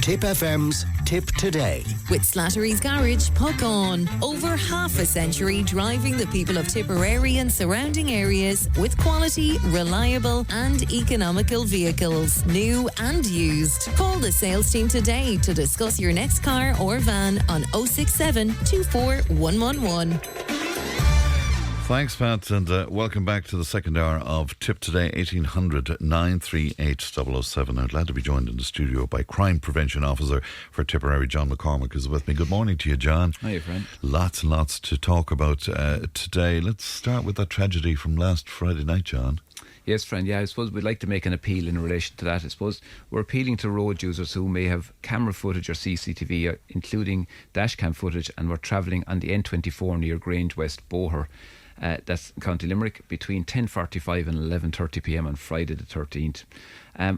Tipp FM's Tip Today. With Slattery's Garage, Puck On. Over half a century driving the people of Tipperary and surrounding areas with quality, reliable and economical vehicles, new and used. Call the sales team today to discuss your next car or van on 067 24 111. Thanks, Pat, and welcome back to the second hour of Tip Today, 1800 938 007. I'm glad to be joined in the studio by Crime Prevention Officer for Tipperary, John McCormack, is with me. Good morning to you, John. Hi, friend. Lots and lots to talk about today. Let's start with that tragedy from last Friday night, John. Yes, friend. Yeah, I suppose we'd like to make an appeal in relation to that. I suppose we're appealing to road users who may have camera footage or CCTV, including dashcam footage, and were travelling on the N24 near Grange West, Boher. That's County Limerick, between 10:45 and 11:30pm on Friday the 13th.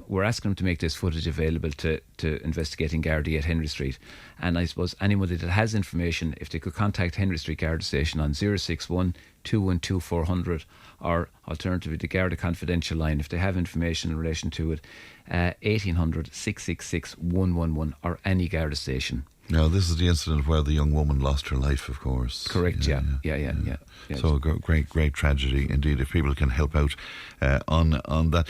We're asking them to make this footage available to investigating Garda at Henry Street. And I suppose anybody that has information, if they could contact Henry Street Garda Station on 061 212 400, or alternatively the Garda confidential line if they have information in relation to it, 1800 666 111, or any Garda station. Now, this is the incident where the young woman lost her life, of course. Correct, yeah. So great tragedy indeed. If people can help out on that.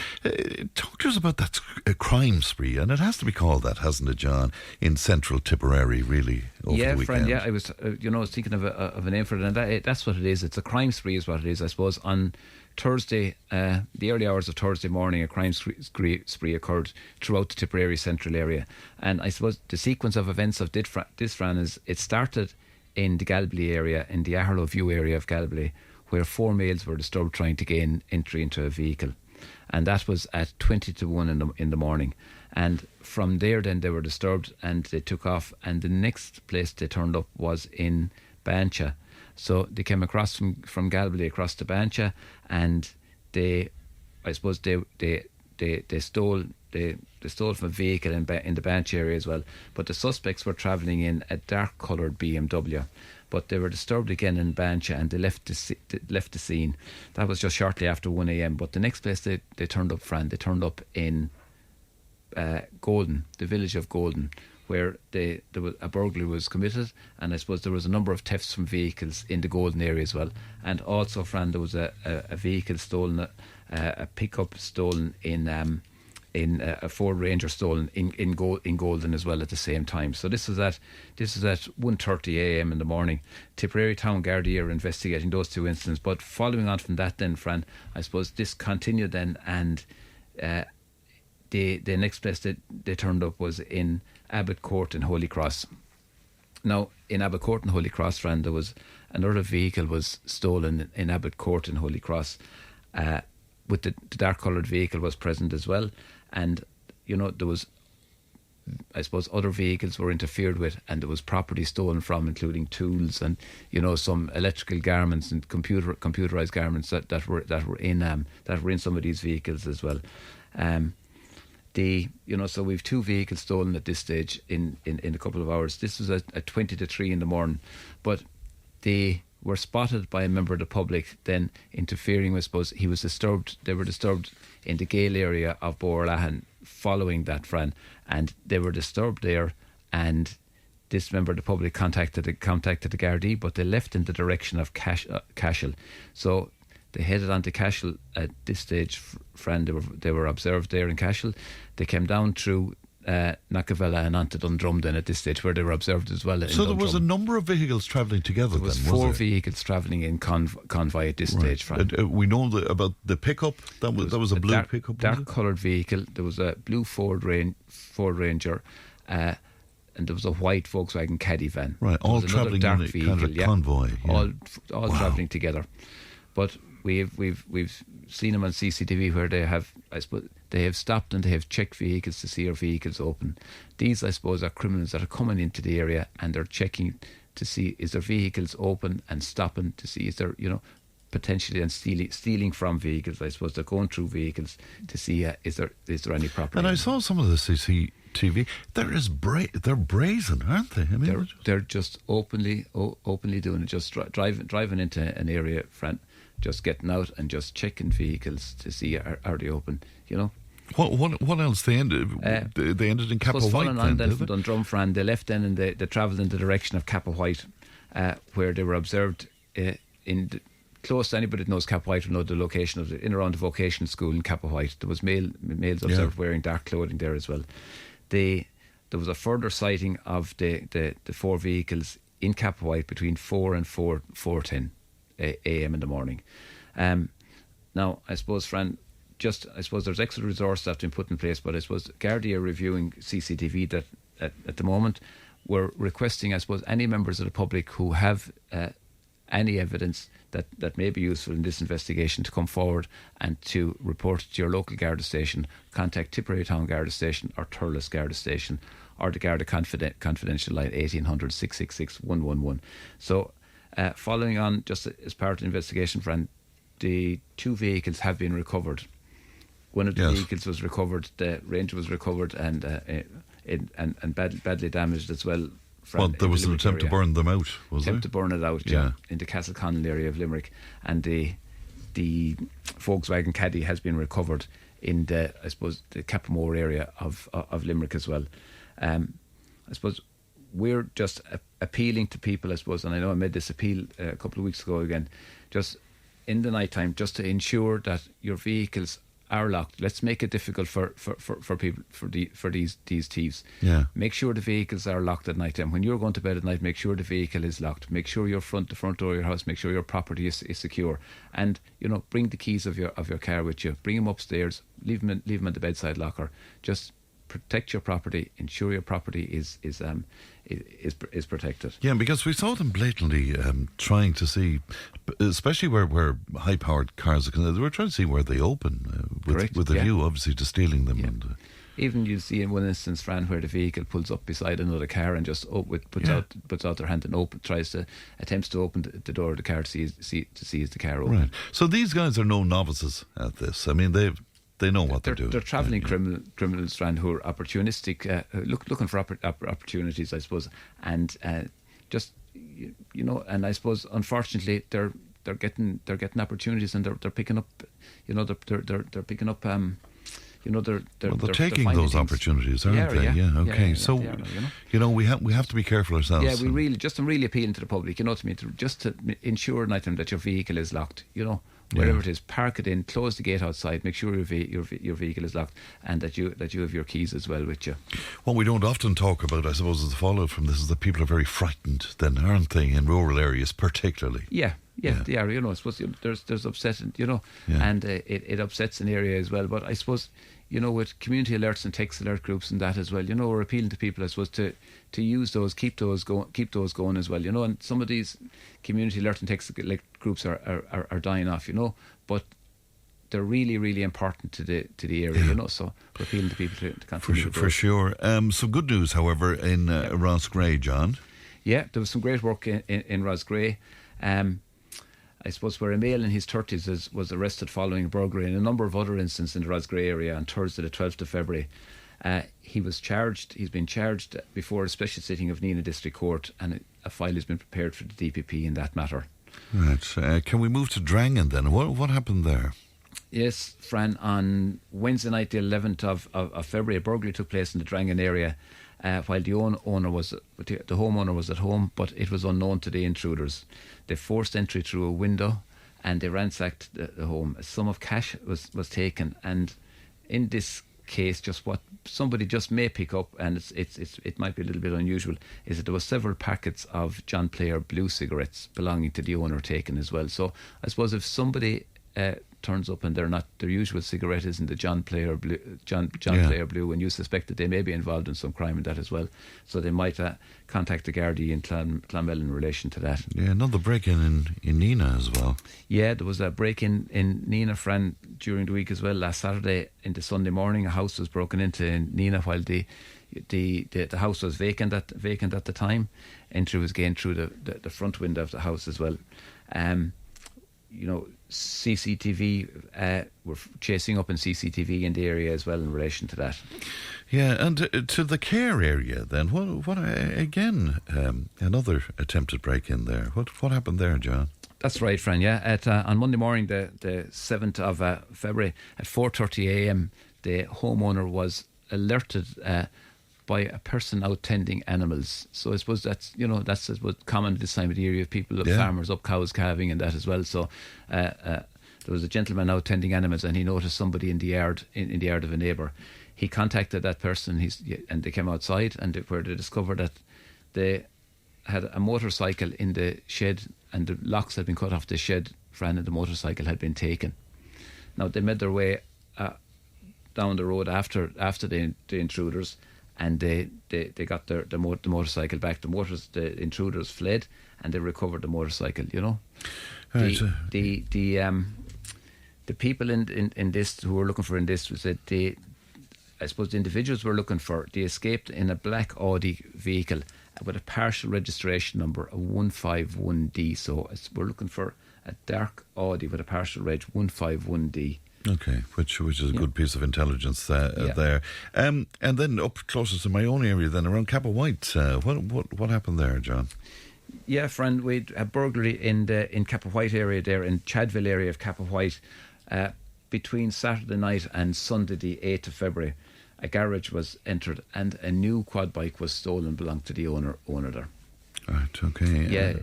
Talk to us about that crime spree, and it has to be called that, hasn't it, John, in central Tipperary, really, over the weekend. Friend, I was thinking of a name for it, and that's what it is. It's a crime spree is what it is, I suppose. On Thursday, the early hours of Thursday morning, a crime spree occurred throughout the Tipperary central area. And I suppose the sequence of events of this, Fran, is it started in the Galbally area, in the Aherlow View area of Galbally, where 4 males were disturbed trying to gain entry into a vehicle. And that was at 20 to 1 in the morning. And from there then they were disturbed and they took off. And the next place they turned up was in Bancha. So they came across from Galbally across to Bancha, and they stole from a vehicle in the Bancha area as well. But the suspects were travelling in a dark coloured BMW. But they were disturbed again in Bancha, and they left the scene. That was just shortly after 1 a.m. But the next place they turned up, Fran, they turned up in Golden, the village of Golden, where a burglary was committed, and I suppose there was a number of thefts from vehicles in the Golden area as well. And also, Fran, there was a vehicle stolen, a pickup stolen in a Ford Ranger stolen in Golden as well at the same time. So this is at 1:30 a.m. in the morning. Tipperary Town Garda are investigating those two incidents. But following on from that, then, Fran, I suppose this continued then, and the next place they turned up was in Abbott Court in Holy Cross. Now, in Abbott Court in Holy Cross, Fran, there was another vehicle was stolen in Abbott Court in Holy Cross. With the dark coloured vehicle was present as well, and there was, I suppose, other vehicles were interfered with, and there was property stolen from, including tools and some electrical garments and computerized garments that were in some of these vehicles as well. So we've 2 vehicles stolen at this stage in a couple of hours. This was at 20 to 3 in the morning, but they were spotted by a member of the public then interfering. I suppose he was disturbed. They were disturbed in the Gale area of Boherlahan following that, Fran, and they were disturbed there. And this member of the public contacted the Gardaí, but they left in the direction of Cashel. So they headed on to Cashel at this stage, Fran. They were observed there in Cashel. They came down through Knockavella and onto Dundrum then at this stage, where they were observed as well. So there was a number of vehicles travelling together. There was 4 vehicles travelling in convoy at this stage, Fran. We know about the pickup. That was a blue pickup. Dark coloured vehicle. There was a blue Ford Ranger, and there was a white Volkswagen Caddy van. Right, all travelling in a kind of convoy. All travelling together. But we've seen them on CCTV where they have, I suppose, they have stopped and they have checked vehicles to see are vehicles open. These, I suppose, are criminals that are coming into the area and they're checking to see is there vehicles open, and stopping to see is there, potentially, and stealing from vehicles. I suppose they're going through vehicles to see is there any property. And I saw some of the CCTV. They're brazen, aren't they? I mean, they're just openly doing it. Just driving into an area, Fran, just getting out and just checking vehicles to see are they open. What else? They ended in Kappa White. Following on then did from they? Dundrumfran, they left then and they travelled in the direction of Kappa White, where they were observed close to anybody that knows Kappa White will know the location of in around the vocational school in Kappa White. There was males observed wearing dark clothing there as well. There was a further sighting of the 4 vehicles in Kappa White between 4 and 4:10 a.m. in the morning. Now, I suppose, Fran, there's extra resources that have been put in place, but I suppose Garda are reviewing CCTV that at the moment. We're requesting, I suppose, any members of the public who have any evidence that may be useful in this investigation to come forward and to report it to your local Garda station. Contact Tipperary Town Garda Station or Thurles Garda Station or the Garda confidential line 1800 666 111. So following on, just as part of the investigation, friend, the 2 vehicles have been recovered. One of the vehicles was recovered, the Ranger was recovered and badly damaged as well. Well, there was an attempt to burn them out, was there? Attempt to burn it out, yeah, in the Castleconnell area of Limerick. And the Volkswagen Caddy has been recovered in the Cappamore area of Limerick as well. I suppose we're just appealing to people, I suppose, and I know I made this appeal a couple of weeks ago again, just in the night time, just to ensure that your vehicles are locked. Let's make it difficult for people, for these thieves. Yeah. Make sure the vehicles are locked at night time. When you're going to bed at night, make sure the vehicle is locked. Make sure the front door of your house, make sure your property is secure. And bring the keys of your car with you. Bring them upstairs. Leave them in the bedside locker. Just protect your property. Ensure your property is protected. Yeah, because we saw them blatantly trying to see, especially where high-powered cars are concerned, they were trying to see where they open with a view, obviously, to stealing them. Yeah. And, even you see in one instance, Fran, where the vehicle pulls up beside another car and just puts out their hand and attempts to open the door of the car to seize the car open. Right. So these guys are no novices at this. I mean, they know what they're doing. They're travelling criminals, Fran, who are opportunistic, looking for opportunities, I suppose, and just and I suppose unfortunately they're getting opportunities and they're picking up, they're picking up. They're taking those things. Opportunities, aren't they? Yeah. Okay. So, we have to be careful ourselves. Yeah, I'm really appealing to the public, to ensure night time that your vehicle is locked. Wherever it is, park it in, close the gate outside, make sure your vehicle is locked, and that you have your keys as well with you. What we don't often talk about, I suppose, as the fallout from this is that people are very frightened, then, aren't they, in rural areas particularly? Yeah, they are. I suppose there's upsetting, and it upsets an area as well. But I suppose, with community alerts and text alert groups and that as well, we're appealing to people, I suppose, to use those, keep those going as well, and some of these community alert and text alert groups are dying off, but they're really, really important to the area, so we're appealing to people to continue. For sure. Some good news, however, in Roscrea, John. Yeah, there was some great work in Roscrea. I suppose where a male in his 30s was arrested following a burglary and a number of other incidents in the Roscrea area on Thursday the 12th of February. He's been charged before a special sitting of Neenah District Court, and a file has been prepared for the DPP in that matter. Right. Can we move to Drangan then? What happened there? Yes, Fran, on Wednesday night the 11th of February, a burglary took place in the Drangan area while the homeowner was at home, but it was unknown to the intruders. They forced entry through a window and they ransacked the home. A sum of cash was taken, and in this case, just what somebody just may pick up, and it might be a little bit unusual, is that there were several packets of John Player blue cigarettes belonging to the owner taken as well. So I suppose if somebody turns up and they're not, their usual cigarette isn't the John Player blue, Player blue, and you suspect that they may be involved in some crime in that as well, so they might contact the Gardaí in Clonmel in relation to that. Yeah, another break-in in Neenah as well. Yeah, there was a break-in in Neenah, Fran, during the week as well. Last Saturday into Sunday morning, a house was broken into in Neenah while the house was vacant at the time. Entry was gained through the front window of the house as well. CCTV, we're chasing up in CCTV in the area as well in relation to that. Yeah, and to the care area then, what again, another attempted break-in there. What happened there, John? That's right, Fran, yeah. On Monday morning, the 7th of February, at 4:30 a.m, the homeowner was alerted by a person out tending animals. So I suppose that's common this time of the year. You have people, farmers up cows calving and that as well. So there was a gentleman out tending animals, and he noticed somebody in the yard in the yard of a neighbour. He contacted that person, and they came outside, and where they discovered that they had a motorcycle in the shed, and the locks had been cut off the shed, and the motorcycle had been taken. Now they made their way down the road after the intruders, and they got the motorcycle back. The intruders fled, and they recovered the motorcycle. Right. The people in this who were looking for in this was that I suppose the individuals were looking for, they escaped in a black Audi vehicle with a partial registration number, a 151D. So we're looking for a dark Audi with a partial reg 151D. Okay, which is a good piece of intelligence there. And then up closer to my own area, then around Kappa White, what happened there, John? Yeah, friend, we had a burglary in Kappa White area there, in Chadville area of Kappa White, between Saturday night and Sunday the 8th of February. A garage was entered, and a new quad bike was stolen, belonged to the owner there. Right, okay. Yeah,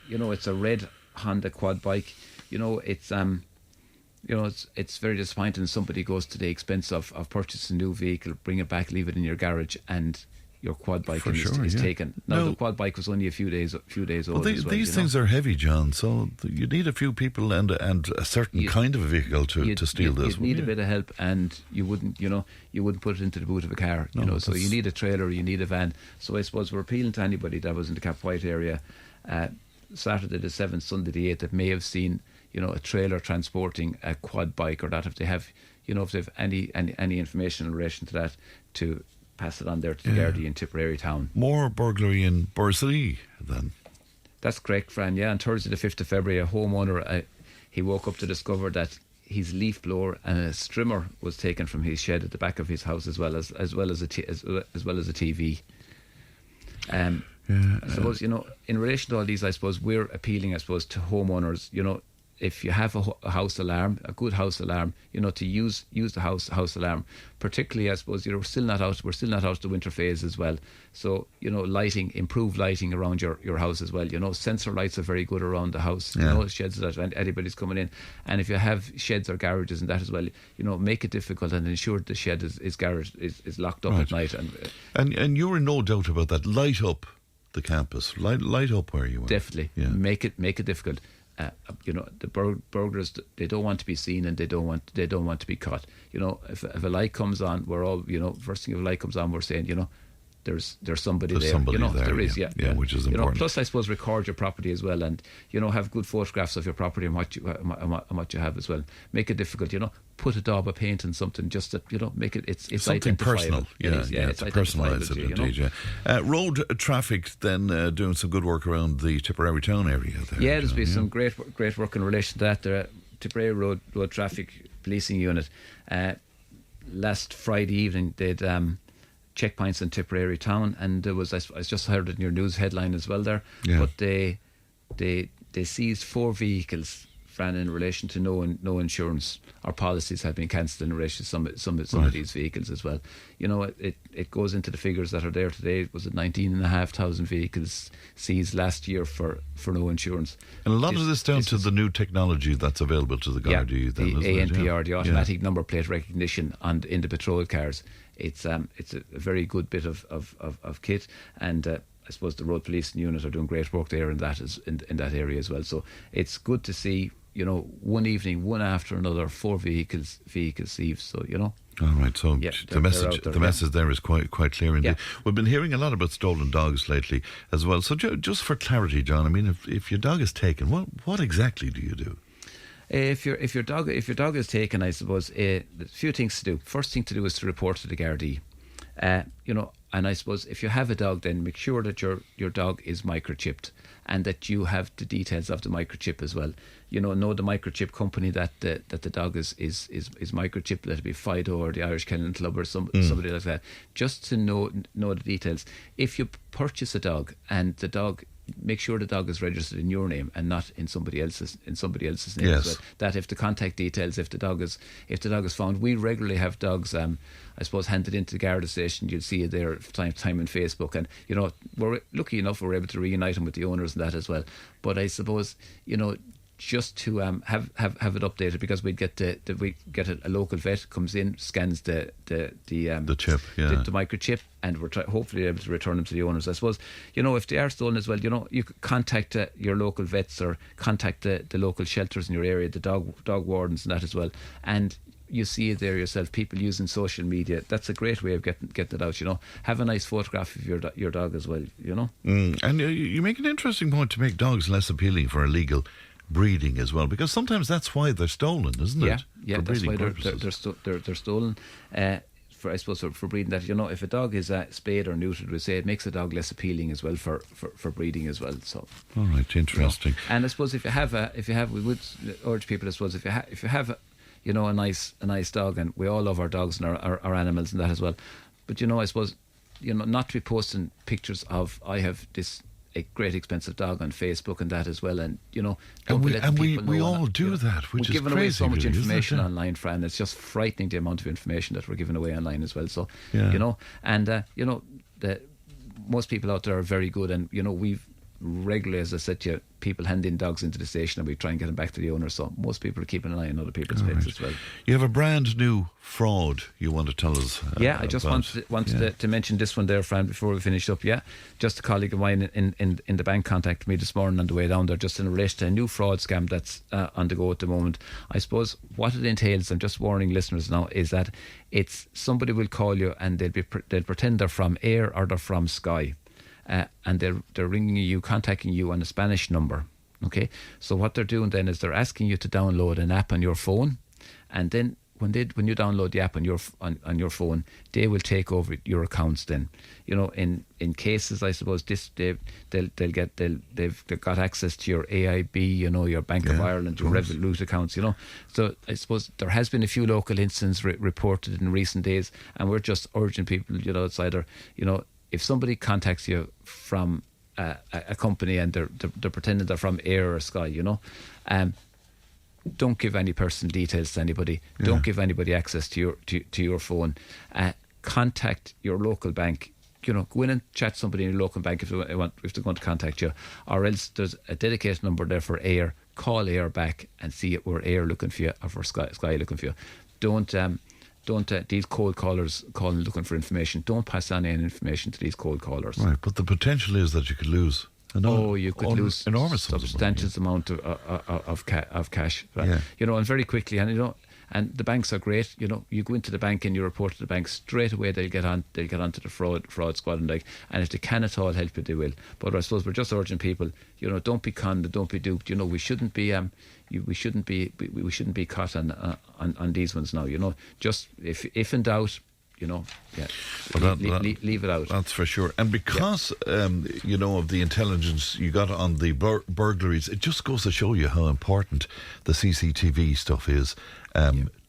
it's a red Honda quad bike. It's very disappointing. Somebody goes to the expense of purchasing a new vehicle, bring it back, leave it in your garage, and your quad bike is taken. Now, the quad bike was only a few days old. These things are heavy, John, so you need a few people and a certain kind of a vehicle to steal this. You need a bit of help, and you wouldn't put it into the boot of a car. So you need a trailer, you need a van. So I suppose we're appealing to anybody that was in the Cap White area, Saturday the 7th, Sunday the 8th, that may have seen a trailer transporting a quad bike, or that if they have any information in relation to that, to pass it on there to the Garda in Tipperary town. More burglary in Bursary then? That's correct, Fran. Yeah, on Thursday the 5th of February, a homeowner, he woke up to discover that his leaf blower and a strimmer was taken from his shed at the back of his house, as well as a TV. I suppose, in relation to all these, I suppose we're appealing, to homeowners, if you have a house alarm, a good house alarm, to use the house alarm. Particularly, I suppose, we're still not out the winter phase as well. So, improved lighting around your house as well. Sensor lights are very good around the house. Sheds that anybody's coming in. And if you have sheds or garages and that as well, make it difficult and ensure the shed is locked up at night. And you were no doubt about that. Light up the campus. Light up where you are. Definitely. Yeah. Make it difficult. The burglars, they don't want to be seen, and they don't want to be caught. If a light comes on, we're all, first thing if a light comes on, we're saying, there's somebody there. Somebody there, there is, which is important. Plus, I suppose, record your property as well, and have good photographs of your property and what you have as well. Make it difficult, put a daub of paint and something, just to make it it's something personal. It's personalised indeed. Road traffic then doing some good work around the Tipperary town area there. Yeah, there's been some great work in relation to that. The Tipperary road traffic policing unit last Friday evening did checkpoints in Tipperary town, and there was, I just heard it in your news headline as well there, but they seized 4 vehicles, Fran, in relation to no insurance or policies have been cancelled in relation to some of these vehicles as well. It goes into the figures that are there today. Was it 19,500 vehicles seized last year for no insurance? And a lot of this down to the new technology that's available to the Garda. The ANPR, the automatic number plate recognition in the patrol cars. It's a very good bit of kit, and I suppose the road policing unit are doing great work there in that area as well. So it's good to see, one evening, one after another, 4 vehicles seized. So All right, so the message there is quite clear indeed. We've been hearing a lot about stolen dogs lately as well. So just for clarity, John, I mean, if your dog is taken, what exactly do you do? If your dog is taken, I suppose there's a few things to do. First thing to do is to report to the Gardaí. And I suppose if you have a dog, then make sure that your dog is microchipped, and that you have the details of the microchip as well. Know the microchip company that the dog is microchipped. Let it be Fido or the Irish Kennel Club or somebody like that. Just to know the details. If you purchase a dog and the dog make sure the dog is registered in your name and not in somebody else's name. Yes. As well. That if the contact details, if the dog is found, we regularly have dogs, I suppose, handed into the Garda station. You'll see it there time on Facebook, and we're lucky enough we're able to reunite them with the owners and that as well. But I suppose just to have it updated, because we get a local vet comes in, scans the chip, the microchip, and we're hopefully able to return them to the owners. I suppose if they are stolen as well, you could contact your local vets or contact the local shelters in your area, the dog wardens and that as well. And you see it there yourself, people using social media. That's a great way of getting it out. Have a nice photograph of your dog as well. And you make an interesting point to make dogs less appealing for illegal breeding as well, because sometimes that's why they're stolen, isn't it? Yeah, that's why they're stolen. For, I suppose, for breeding. That if a dog is spayed or neutered, we say it makes a dog less appealing as well for breeding as well. So, all right, interesting. And I suppose if you have, we would urge people. I suppose if you have, a nice dog, and we all love our dogs and our animals and that as well. But I suppose, not to be posting pictures of I have this a great expensive dog on Facebook and that as well, and we all do that, which is crazy. We're giving away so much information online, Fran. It's just frightening the amount of information that we're giving away online as well. So most people out there are very good, and we've regularly, as I said to you, people hand in dogs into the station and we try and get them back to the owner. So most people are keeping an eye on other people's pets as well. You have a brand new fraud you want to tell us I just wanted to mention this one there, Fran, before we finish up. Just a colleague of mine in the bank contacted me this morning on the way down there, just in relation to a new fraud scam that's on the go at the moment. I suppose what it entails, I'm just warning listeners now, is that it's somebody will call you and they'll pretend they're from Air or they're from Sky. And they're ringing you, contacting you on a Spanish number. Okay, so what they're doing then is they're asking you to download an app on your phone, and then when you download the app on your phone, they will take over your accounts. Then, in cases, I suppose they've got access to your AIB, your Bank of Ireland, your Revolut accounts. So I suppose there has been a few local incidents reported in recent days, and we're just urging people, it's either if somebody contacts you from a company and they're pretending they're from Air or Sky, don't give any personal details to anybody. Yeah. Don't give anybody access to your phone. Contact your local bank. Go in and chat to somebody in your local bank if they're going to contact you, or else there's a dedicated number there for Air. Call Air back and see it were Air looking for you or for Sky looking for you. Don't these cold callers calling looking for information, don't pass on any information to these cold callers. Right, but the potential is that you could lose lose enormous substantial amount of cash. And very quickly, and the banks are great. You go into the bank and you report to the bank straight away. They'll get onto the fraud squad, and if they can at all help you, they will. But I suppose we're just urging people, don't be conned, don't be duped. We shouldn't be caught on these ones now. Just if in doubt, leave it out. That's for sure. And because of the intelligence you got on the burglaries, it just goes to show you how important the CCTV stuff is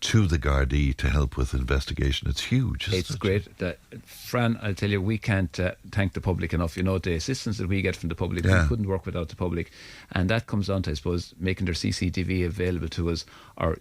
to the Gardaí to help with investigation. It's huge. It's great. Fran, I'll tell you, we can't thank the public enough. The assistance that we get from the public, we couldn't work without the public, and that comes down to, I suppose, making their CCTV available to us, or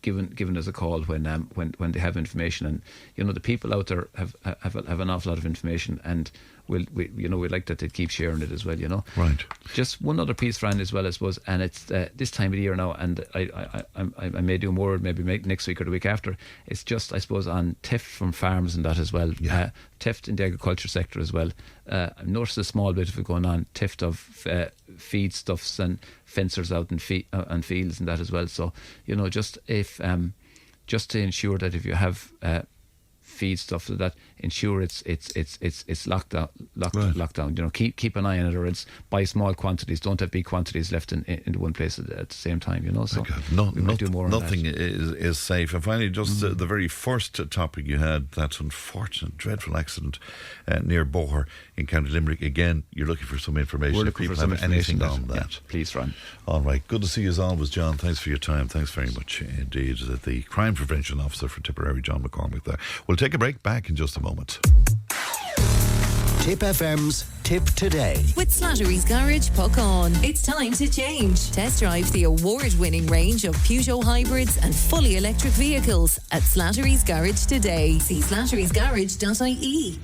giving us a call when they have information. And the people out there have an awful lot of information, and we'd like that they keep sharing it as well. Right. Just one other piece, Fran, as well, I suppose, and it's this time of the year now, and I may do more maybe next week or the week after. It's just, I suppose, on theft from farms and that as well. Yeah. Theft in the agriculture sector as well. I've noticed a small bit of it going on. Theft of feedstuffs and fencers out in fields and that as well. So just to ensure that if you have feed stuff, so that ensure it's locked down. Keep an eye on it, or else buy small quantities. Don't have big quantities left in one place at the same time. So we might do more on that. Nothing is safe. And finally, just the very first topic you had, that unfortunate, dreadful accident near Boher in County Limerick. Again, you're looking for some information. We're looking for some information on that. Yeah, please, Ron. All right. Good to see you as always, John. Thanks for your time. Thanks very much indeed. The Crime Prevention Officer for Tipperary, John McCormack there. We'll take a break. Back in just a moment. Tipp FM's Tip Today. With Slattery's Garage, Puckon. It's time to change. Test drive the award-winning range of Peugeot hybrids and fully electric vehicles at Slattery's Garage today. See slatterysgarage.ie.